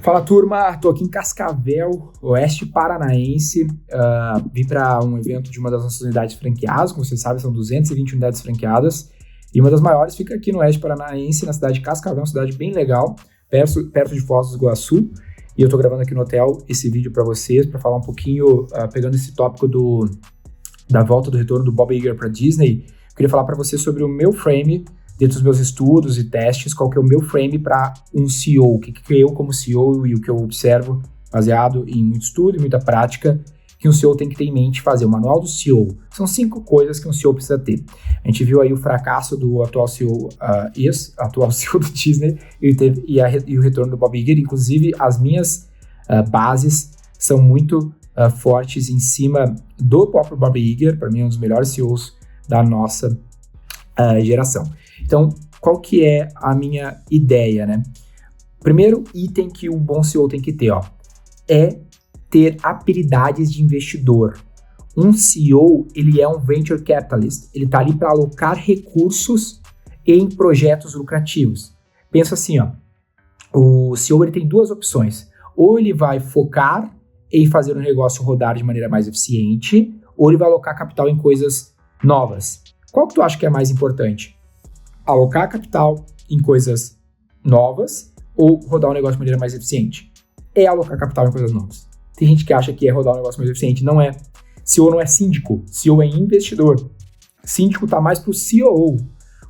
Fala, turma, tô aqui em Cascavel, oeste paranaense, vim para um evento de uma das nossas unidades franqueadas, como vocês sabem, são 220 unidades franqueadas, e uma das maiores fica aqui no oeste paranaense, na cidade de Cascavel, uma cidade bem legal, perto de Foz do Iguaçu, e eu tô gravando aqui no hotel esse vídeo para vocês, para falar um pouquinho, pegando esse tópico da volta do retorno do Bob Iger para Disney. Eu queria falar para vocês sobre o meu frame, dentro dos meus estudos e testes, qual que é o meu frame para um CEO, o que eu como CEO e o que eu observo, baseado em muito estudo e muita prática, que um CEO tem que ter em mente fazer. O manual do CEO. São 5 coisas que um CEO precisa ter. A gente viu aí o fracasso do atual CEO, atual CEO do Disney e o retorno do Bob Iger. Inclusive, as minhas bases são muito fortes em cima do próprio Bob Iger. Para mim, é um dos melhores CEOs da nossa geração. Então, qual que é a minha ideia, né? Primeiro item que um bom CEO tem que ter, é ter habilidades de investidor. Um CEO, ele é um venture capitalist. Ele está ali para alocar recursos em projetos lucrativos. Pensa assim, o CEO ele tem 2 opções. Ou ele vai focar em fazer o negócio rodar de maneira mais eficiente, ou ele vai alocar capital em coisas novas. Qual que tu acha que é mais importante? Alocar capital em coisas novas ou rodar um negócio de maneira mais eficiente? É alocar capital em coisas novas. Tem gente que acha que é rodar um negócio mais eficiente. Não é. CEO não é síndico. CEO é investidor. Síndico está mais para o COO.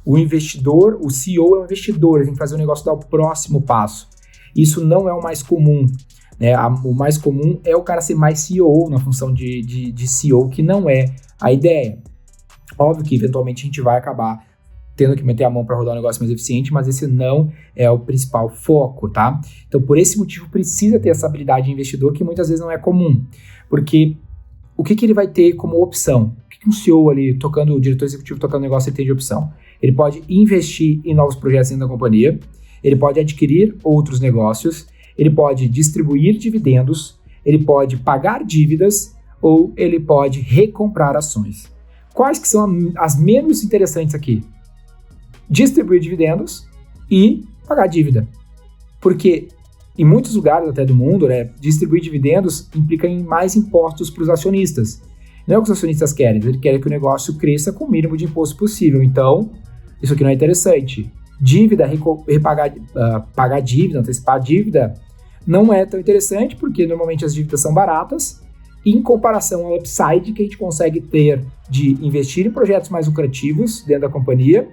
O investidor, o CEO é um investidor. Ele tem que fazer o negócio dar o próximo passo. Isso não é o mais comum. Né? O mais comum é o cara ser mais CEO na função de CEO, que não é a ideia. Óbvio que eventualmente a gente vai acabar tendo que meter a mão para rodar um negócio mais eficiente, mas esse não é o principal foco, tá? Então, por esse motivo, precisa ter essa habilidade de investidor, que muitas vezes não é comum, porque o que ele vai ter como opção? O que um CEO ali, o diretor executivo tocando negócio, ele tem de opção? Ele pode investir em novos projetos dentro da companhia, ele pode adquirir outros negócios, ele pode distribuir dividendos, ele pode pagar dívidas, ou ele pode recomprar ações. Quais que são as menos interessantes aqui? Distribuir dividendos e pagar dívida. Porque em muitos lugares até do mundo, né, distribuir dividendos implica em mais impostos para os acionistas. Não é o que os acionistas querem, eles querem que o negócio cresça com o mínimo de imposto possível. Então, isso aqui não é interessante. Dívida, pagar dívida, antecipar dívida, não é tão interessante, porque normalmente as dívidas são baratas, em comparação ao upside que a gente consegue ter de investir em projetos mais lucrativos dentro da companhia,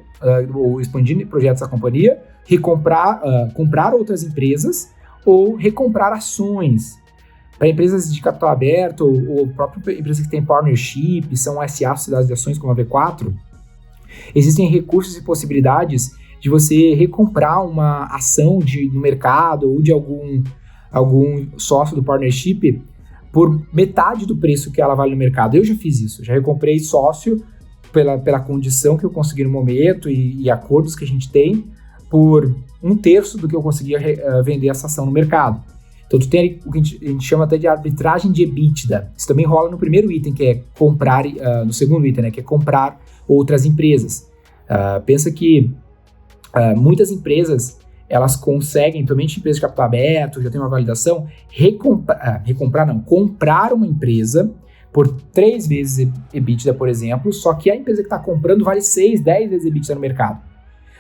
ou expandir projetos da companhia, comprar outras empresas ou recomprar ações. Para empresas de capital aberto ou próprias empresas que têm partnership, são SA, sociedades de ações como a V4, existem recursos e possibilidades de você recomprar uma ação no mercado ou de algum sócio do partnership por metade do preço que ela vale no mercado. Eu já fiz isso, já recomprei sócio pela condição que eu consegui no momento e acordos que a gente tem por 1/3 do que eu conseguia vender essa ação no mercado. Então tu tem o que a gente chama até de arbitragem de EBITDA. Isso também rola no primeiro item, que é comprar, no segundo item, né, que é comprar outras empresas. Pensa que muitas empresas, elas conseguem, principalmente empresas de capital aberto, já tem uma validação, comprar uma empresa por 3 vezes EBITDA, por exemplo, só que a empresa que está comprando vale 6, 10 vezes EBITDA no mercado.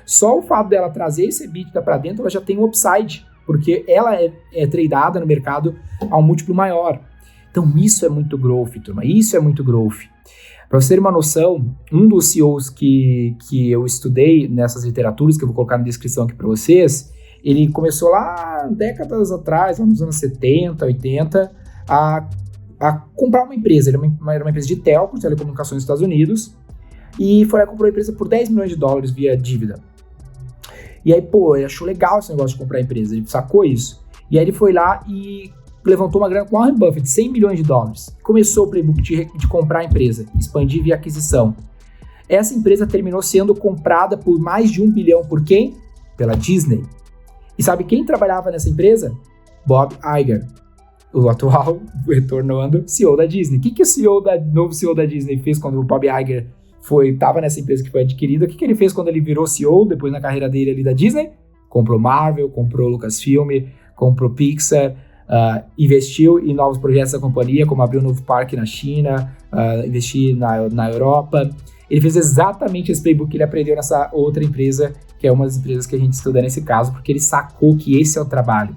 Só o fato dela trazer esse EBITDA para dentro, ela já tem um upside, porque ela é tradeada no mercado a um múltiplo maior. Então isso é muito growth, turma, isso é muito growth. Para vocês terem uma noção, um dos CEOs que eu estudei nessas literaturas, que eu vou colocar na descrição aqui para vocês, ele começou lá décadas atrás, nos anos 70, 80, a comprar uma empresa. Ele era uma empresa de telco, telecomunicações nos Estados Unidos, e foi lá e comprou a empresa por $10 milhões via dívida. E aí, ele achou legal esse negócio de comprar a empresa, ele sacou isso. E aí ele foi lá e levantou uma grana com Warren Buffett, $100 milhões. Começou o playbook de comprar a empresa, expandir via aquisição. Essa empresa terminou sendo comprada por mais de $1 bilhão por quem? Pela Disney. E sabe quem trabalhava nessa empresa? Bob Iger, o atual, retornando, CEO da Disney. O que o novo CEO da Disney fez quando o Bob Iger estava nessa empresa que foi adquirida? O que ele fez quando ele virou CEO, depois na carreira dele ali da Disney? Comprou Marvel, comprou Lucasfilm, comprou Pixar, investiu em novos projetos da companhia, como abrir um novo parque na China, investir na Europa. Ele fez exatamente esse playbook que ele aprendeu nessa outra empresa, que é uma das empresas que a gente estuda nesse caso, porque ele sacou que esse é o trabalho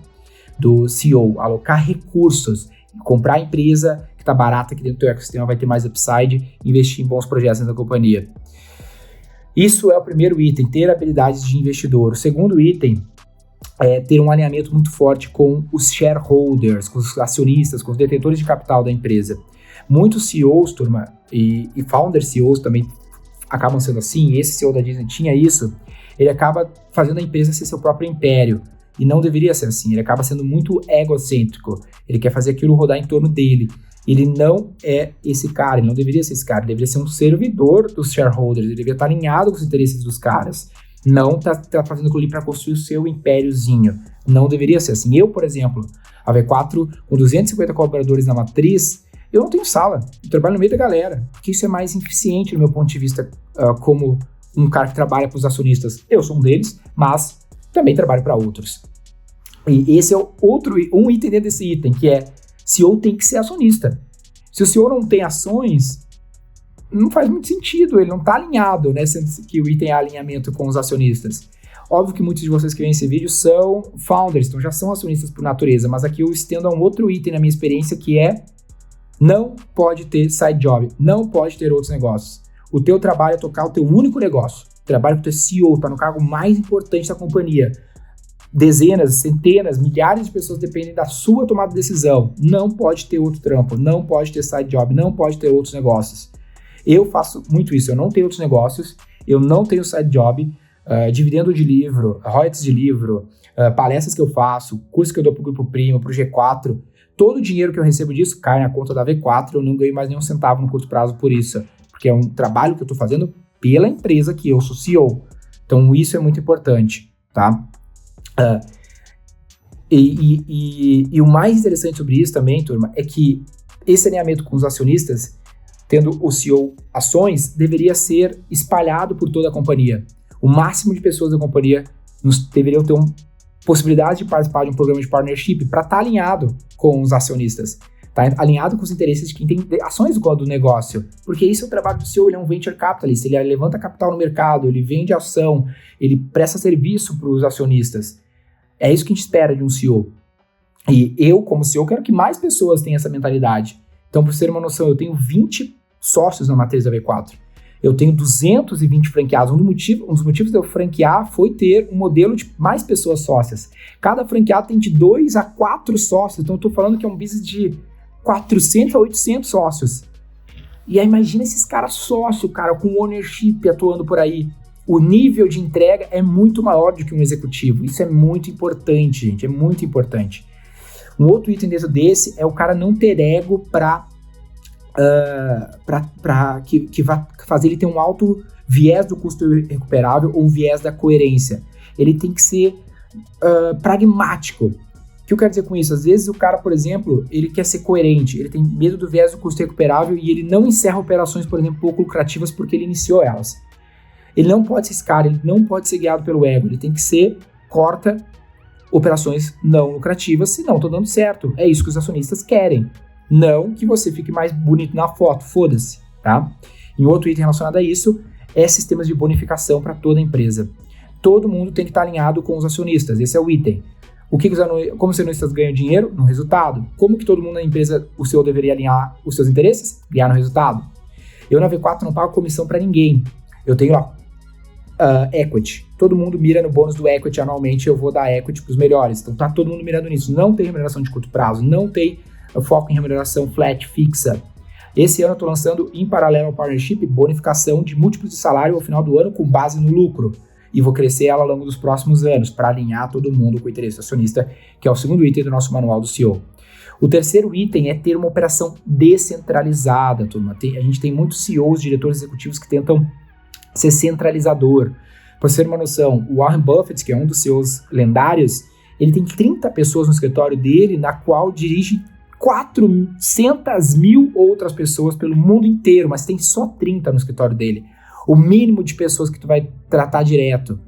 do CEO, alocar recursos, comprar a empresa que está barata, que dentro do teu ecossistema vai ter mais upside, investir em bons projetos dentro da companhia. Isso é o primeiro item, ter habilidades de investidor. O segundo item é ter um alinhamento muito forte com os shareholders, com os acionistas, com os detentores de capital da empresa. Muitos CEOs, turma, e founder CEOs também acabam sendo assim, esse CEO da Disney tinha isso, ele acaba fazendo a empresa ser seu próprio império, e não deveria ser assim, ele acaba sendo muito egocêntrico, ele quer fazer aquilo rodar em torno dele. Ele não é esse cara, ele não deveria ser esse cara, ele deveria ser um servidor dos shareholders, ele deveria estar alinhado com os interesses dos caras, não tá fazendo aquilo ali para construir o seu impériozinho. Não deveria ser assim. Eu, por exemplo, a V4, com 250 colaboradores na matriz, eu não tenho sala, eu trabalho no meio da galera, porque isso é mais eficiente no meu ponto de vista como um cara que trabalha para os acionistas. Eu sou um deles, mas também trabalho para outros. E esse é um item dentro desse item, que é CEO tem que ser acionista. Se o CEO não tem ações, não faz muito sentido, ele não está alinhado, né, sendo que o item é alinhamento com os acionistas. Óbvio que muitos de vocês que veem esse vídeo são founders, então já são acionistas por natureza, mas aqui eu estendo a um outro item na minha experiência, que é não pode ter side job, não pode ter outros negócios. O teu trabalho é tocar o teu único negócio. O trabalho que tu é CEO, está no cargo mais importante da companhia. Dezenas, centenas, milhares de pessoas dependem da sua tomada de decisão. Não pode ter outro trampo, não pode ter side job, não pode ter outros negócios. Eu faço muito isso, eu não tenho outros negócios, eu não tenho side job, dividendo de livro, royalties de livro, palestras que eu faço, curso que eu dou para o Grupo Primo, para o G4, todo o dinheiro que eu recebo disso cai na conta da V4, eu não ganho mais nenhum centavo no curto prazo por isso, porque é um trabalho que eu estou fazendo pela empresa que eu sou CEO. Então isso é muito importante, tá? E o mais interessante sobre isso também, turma, é que esse alinhamento com os acionistas, tendo o CEO ações, deveria ser espalhado por toda a companhia. O máximo de pessoas da companhia deveriam ter uma possibilidade de participar de um programa de partnership para estar alinhado com os acionistas, tá? Alinhado com os interesses de quem tem ações do negócio, porque isso é o trabalho do CEO, ele é um venture capitalist, ele levanta capital no mercado, ele vende ação, ele presta serviço para os acionistas. É isso que a gente espera de um CEO. E eu, como CEO, quero que mais pessoas tenham essa mentalidade. Então, para você ter uma noção, eu tenho 20 sócios na matriz da V4. Eu tenho 220 franqueados. Um dos motivos de eu franquear foi ter um modelo de mais pessoas sócias. Cada franqueado tem de 2 a 4 sócios. Então, eu estou falando que é um business de 400 a 800 sócios. E aí, imagina esses caras sócios, cara, com ownership atuando por aí. O nível de entrega é muito maior do que um executivo. Isso é muito importante, gente. É muito importante. Um outro item dentro desse é o cara não ter ego que vai fazer ele ter um alto viés do custo recuperável ou um viés da coerência. Ele tem que ser pragmático. O que eu quero dizer com isso? Às vezes o cara, por exemplo, ele quer ser coerente, ele tem medo do viés do custo recuperável e ele não encerra operações, por exemplo, pouco lucrativas porque ele iniciou elas. Ele não pode ser esse cara, ele não pode ser guiado pelo ego, ele tem que corta operações não lucrativas, se não estão dando certo. É isso que os acionistas querem. Não que você fique mais bonito na foto, foda-se, tá? E outro item relacionado a isso é sistemas de bonificação para toda a empresa. Todo mundo tem que estar alinhado com os acionistas, esse é o item. Como os acionistas ganham dinheiro? No resultado. Como que todo mundo na empresa, o CEO deveria alinhar os seus interesses? Ganhar no resultado. Eu na V4 não pago comissão para ninguém. Eu tenho lá equity. Todo mundo mira no bônus do equity anualmente, eu vou dar equity para os melhores. Então tá todo mundo mirando nisso. Não tem remuneração de curto prazo, não tem foco em remuneração flat, fixa. Esse ano eu estou lançando, em paralelo ao partnership, bonificação de múltiplos de salário ao final do ano com base no lucro. E vou crescer ela ao longo dos próximos anos para alinhar todo mundo com o interesse acionista, que é o segundo item do nosso manual do CEO. O terceiro item é ter uma operação descentralizada, turma. A gente tem muitos CEOs, diretores executivos que tentam ser centralizador. Para você ter uma noção, o Warren Buffett, que é um dos CEOs lendários, ele tem 30 pessoas no escritório dele, na qual dirige 400 mil outras pessoas pelo mundo inteiro, mas tem só 30 no escritório dele. O mínimo de pessoas que tu vai tratar direto.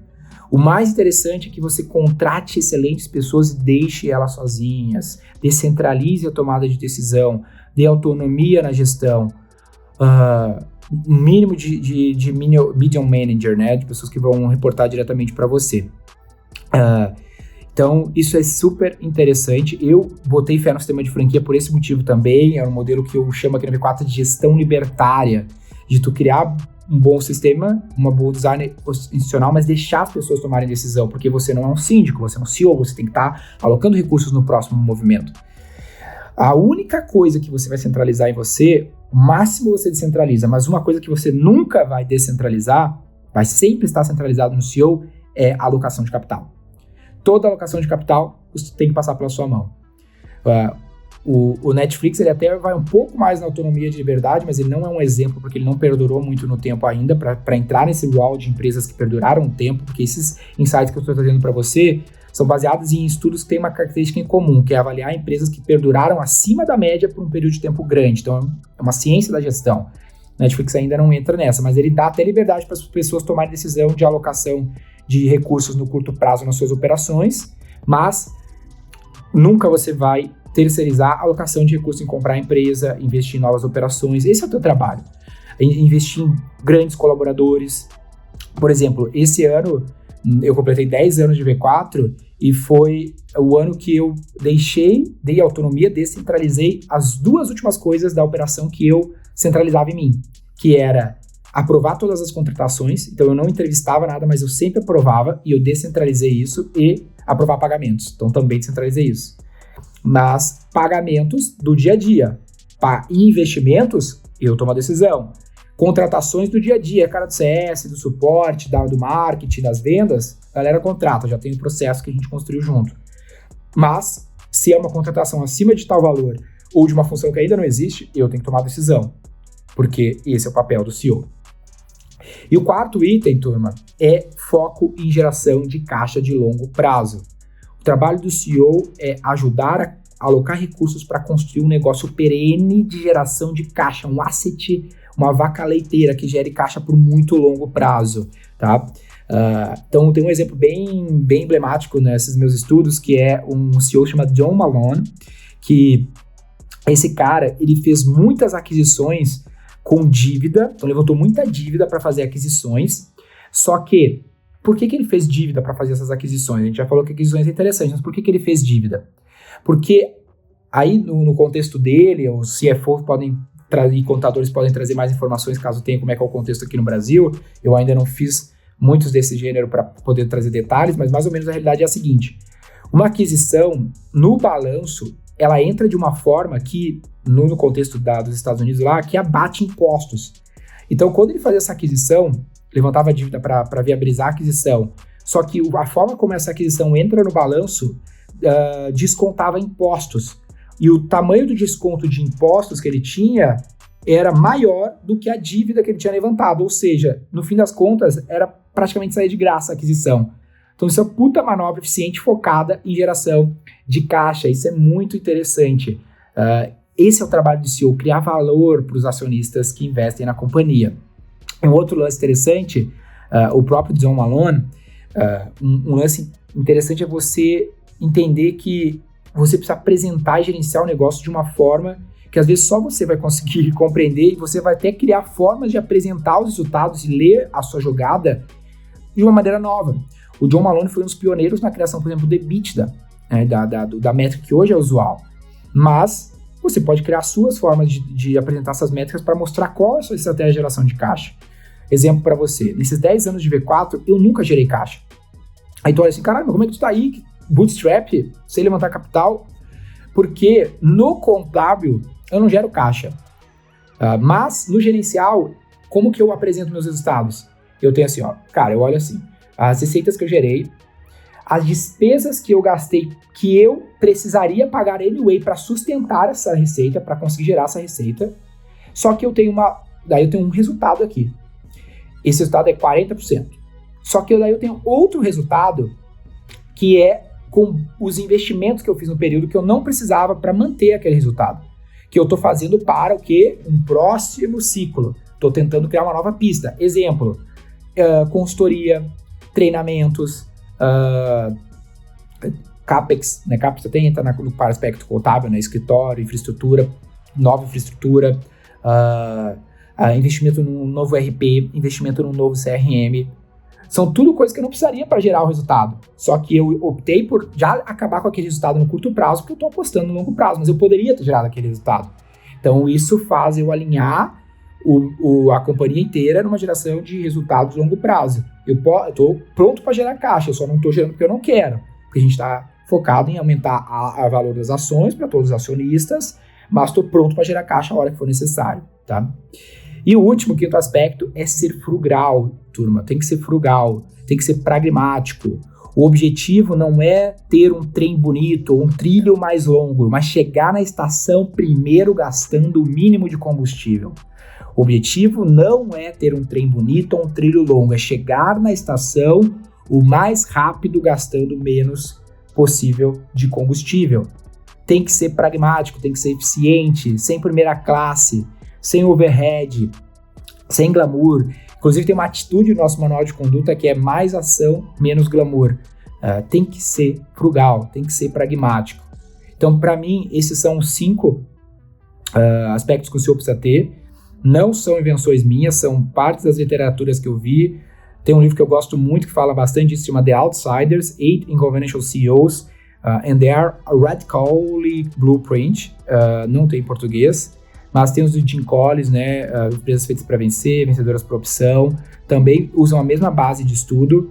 O mais interessante é que você contrate excelentes pessoas e deixe elas sozinhas, descentralize a tomada de decisão, dê autonomia na gestão, um mínimo de medium manager, né, de pessoas que vão reportar diretamente para você. Então, isso é super interessante. Eu botei fé no sistema de franquia por esse motivo também. É um modelo que eu chamo aqui na V4 de gestão libertária, de tu criar um bom sistema, uma boa design institucional, mas deixar as pessoas tomarem decisão, porque você não é um síndico, você é um CEO, você tem que estar alocando recursos no próximo movimento. A única coisa que você vai centralizar em você, o máximo você descentraliza, mas uma coisa que você nunca vai descentralizar, vai sempre estar centralizado no CEO, é a alocação de capital. Toda alocação de capital tem que passar pela sua mão. O Netflix ele até vai um pouco mais na autonomia de liberdade, mas ele não é um exemplo porque ele não perdurou muito no tempo ainda para entrar nesse rol de empresas que perduraram o tempo, porque esses insights que eu estou trazendo para você são baseados em estudos que têm uma característica em comum, que é avaliar empresas que perduraram acima da média por um período de tempo grande. Então é uma ciência da gestão. Netflix ainda não entra nessa, mas ele dá até liberdade para as pessoas tomarem decisão de alocação de recursos no curto prazo nas suas operações, mas nunca você vai terceirizar a alocação de recursos em comprar a empresa, investir em novas operações. Esse é o teu trabalho. Investir em grandes colaboradores. Por exemplo, esse ano eu completei 10 anos de V4 e foi o ano que eu dei autonomia, descentralizei as duas últimas coisas da operação que eu centralizava em mim, que era aprovar todas as contratações. Então eu não entrevistava nada, mas eu sempre aprovava e eu descentralizei isso, e aprovar pagamentos. Então também descentralizei isso. Mas pagamentos do dia a dia, investimentos, eu tomo a decisão. Contratações do dia a dia, cara do CS, do suporte, do marketing, das vendas, a galera contrata, já tem um processo que a gente construiu junto. Mas, se é uma contratação acima de tal valor ou de uma função que ainda não existe, eu tenho que tomar a decisão, porque esse é o papel do CEO. E o quarto item, turma, é foco em geração de caixa de longo prazo. O trabalho do CEO é ajudar a alocar recursos para construir um negócio perene de geração de caixa, um asset, uma vaca leiteira que gere caixa por muito longo prazo, tá? Então tem um exemplo bem emblemático nesses meus estudos, que é um CEO chamado John Malone, que esse cara, ele fez muitas aquisições com dívida, então levantou muita dívida para fazer aquisições, só que por que ele fez dívida para fazer essas aquisições? A gente já falou que aquisições é interessante, mas por que ele fez dívida? Porque aí no contexto dele, os CFOs podem trazer, contadores podem trazer mais informações caso tenha como é que é o contexto aqui no Brasil. Eu ainda não fiz muitos desse gênero para poder trazer detalhes, mas mais ou menos a realidade é a seguinte: uma aquisição no balanço, ela entra de uma forma que, no contexto dos Estados Unidos lá, que abate impostos. Então, quando ele fazia essa aquisição, levantava dívida para viabilizar a aquisição, só que a forma como essa aquisição entra no balanço descontava impostos. E o tamanho do desconto de impostos que ele tinha era maior do que a dívida que ele tinha levantado. Ou seja, no fim das contas, era praticamente sair de graça a aquisição. Então, isso é uma puta manobra eficiente focada em geração de caixa. Isso é muito interessante. Esse é o trabalho do CEO, criar valor para os acionistas que investem na companhia. Um outro lance interessante, o próprio John Malone, um lance interessante é você entender que você precisa apresentar e gerenciar o negócio de uma forma que às vezes só você vai conseguir compreender, e você vai até criar formas de apresentar os resultados e ler a sua jogada de uma maneira nova. O John Malone foi um dos pioneiros na criação, por exemplo, do EBITDA, né, da métrica que hoje é usual. Mas você pode criar suas formas de apresentar essas métricas para mostrar qual é a sua estratégia de geração de caixa. Exemplo para você, nesses 10 anos de V4, eu nunca gerei caixa. Aí tu olha assim, caralho, mas como é que tu tá aí? Bootstrap, sem levantar capital? Porque no contábil eu não gero caixa. Mas no gerencial, como que eu apresento meus resultados? Eu tenho assim, ó, cara, eu olho assim, as receitas que eu gerei, as despesas que eu gastei, que eu precisaria pagar anyway para sustentar essa receita, para conseguir gerar essa receita, só que eu tenho daí eu tenho um resultado aqui. Esse resultado é 40%. Só que daí eu tenho outro resultado, que é com os investimentos que eu fiz no período que eu não precisava para manter aquele resultado. Que eu estou fazendo para o quê? Um próximo ciclo. Estou tentando criar uma nova pista. Exemplo, consultoria, treinamentos, CAPEX, né? CAPEX até entra no aspecto contábil, né? Escritório, infraestrutura, nova infraestrutura, investimento num novo RP, investimento num novo CRM. São tudo coisas que eu não precisaria para gerar o resultado. Só que eu optei por já acabar com aquele resultado no curto prazo, porque eu estou apostando no longo prazo, mas eu poderia ter gerado aquele resultado. Então isso faz eu alinhar a companhia inteira numa geração de resultados de longo prazo. Eu estou pronto para gerar caixa, eu só não estou gerando porque eu não quero. Porque a gente está focado em aumentar o valor das ações para todos os acionistas, mas estou pronto para gerar caixa a hora que for necessário, tá? E o último, quinto aspecto, é ser frugal, turma. Tem que ser frugal, tem que ser pragmático. O objetivo não é ter um trem bonito ou um trilho mais longo, mas chegar na estação primeiro gastando o mínimo de combustível. O objetivo não é ter um trem bonito ou um trilho longo, é chegar na estação o mais rápido gastando menos possível de combustível. Tem que ser pragmático, tem que ser eficiente, sem primeira classe, sem overhead, sem glamour. Inclusive tem uma atitude no nosso manual de conduta que é mais ação, menos glamour. Tem que ser frugal, tem que ser pragmático. Então, para mim, esses são os 5 aspectos que o CEO precisa ter. Não são invenções minhas, são partes das literaturas que eu vi. Tem um livro que eu gosto muito que fala bastante disso, se chama The Outsiders, 8 Inconventional CEOs and Their Radically Blueprint. Não tem em português. Mas tem os do Jim Collins, né, empresas feitas para vencer, vencedoras por opção, também usam a mesma base de estudo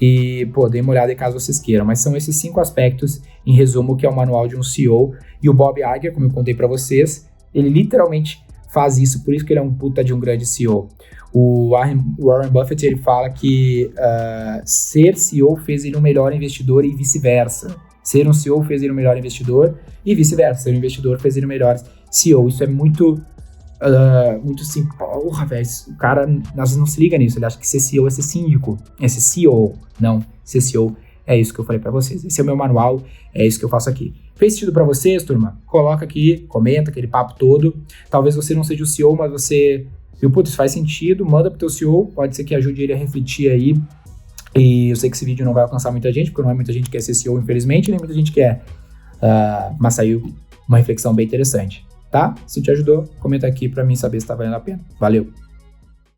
e, deem uma olhada aí caso vocês queiram. Mas são esses 5 aspectos, em resumo, que é o manual de um CEO. E o Bob Iger, como eu contei para vocês, ele literalmente faz isso, por isso que ele é um puta de um grande CEO. O Warren Buffett, ele fala que ser CEO fez ele um melhor investidor e vice-versa. Ser um CEO fez ele um melhor investidor e vice-versa. Ser um investidor fez ele um melhor CEO. Isso é muito assim, porra, velho, o cara às vezes não se liga nisso, ele acha que ser CEO é ser síndico, é ser CEO. Não, ser CEO é isso que eu falei pra vocês. Esse é o meu manual, é isso que eu faço aqui. Fez sentido pra vocês, turma? Coloca aqui, comenta aquele papo todo. Talvez você não seja o CEO, mas você viu, putz, faz sentido, manda pro teu CEO, pode ser que ajude ele a refletir aí. E eu sei que esse vídeo não vai alcançar muita gente, porque não é muita gente que quer ser CEO, infelizmente, nem muita gente quer. Mas saiu uma reflexão bem interessante, tá? Se te ajudou, comenta aqui pra mim saber se tá valendo a pena. Valeu!